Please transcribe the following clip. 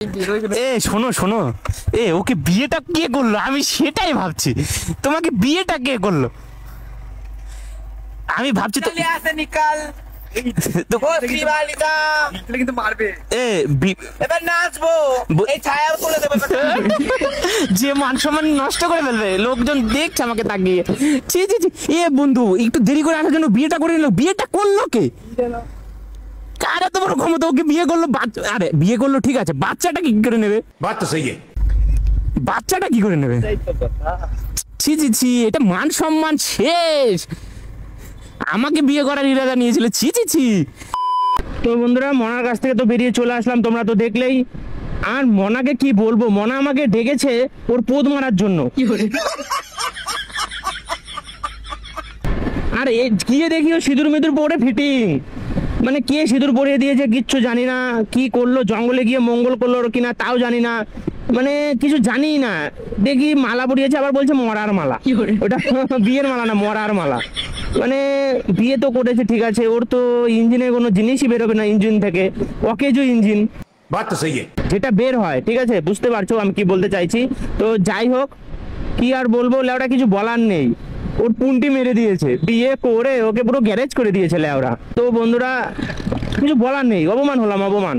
এ শোনো শোনো, ওকে বিয়েটা কে করলো আমি সেটাই ভাবছি। তোমাকে বিয়েটা কে করলো আমি ভাবছি তো কিন্তু মারবে এবার নাচবো যে মান সম্মান নষ্ট করে ফেলবে, লোকজন দেখছে আমাকে তাকিয়ে। ছি ছি ছি, বন্ধু একটু দেরি করে আসার জন্য বিয়েটা করে নিল। বিয়েটা করলো কে? কার এত বড় ক্ষমতা? ওকে বিয়ে করলো। আরে বিয়ে করলো ঠিক আছে, বাচ্চাটা কি করে নেবে? বাচ্চাটা কি করে নেবে? ছি ছি ছি, এটা মান সম্মান শেষ। আমাকে বিয়ে করার ইরাদা নিয়েছিল। ছি ছি ছি। তো বন্ধুরা, মনার কাছ থেকে তো বেরিয়ে চলে আসলাম, তোমরা তো দেখলেই। আর মনাকে কি বলবো, মনা আমাকে ডেকেছে ওর পোদ মারার জন্য। আর গিয়ে দেখি ও সিঁদুর মিদুর পরে ফিটিং। মানে কে সিঁদুর পরিয়ে দিয়েছে কিচ্ছু জানি না, কি করলো জঙ্গলে গিয়ে মঙ্গল করলো কিনা তাও জানি না, মানে কিছু জানি না। দেখি মালা পরিয়েছে, আবার বলছে মরার মালা। ওটা বিয়ের মালা না, মরার মালা। মানে বিয়ে তো করেছে ঠিক আছে, ওর তো ইঞ্জিনে কোনো জিনিসই বেরোবে না ইঞ্জিন থেকে, অকেজো ইঞ্জিন যেটা বের হয়। ঠিক আছে, বুঝতে পারছো আমি কি বলতে চাইছি। তো যাই হোক, কি আর বলবো, লেওরা কিছু বলার নেই। ওর পুন্টি মেরে দিয়েছে, বিয়ে করে ওকে পুরো গ্যারেজ করে দিয়েছে লেওরা। তো বন্ধুরা কিছু বলার নেই, অপমান হলাম, অপমান।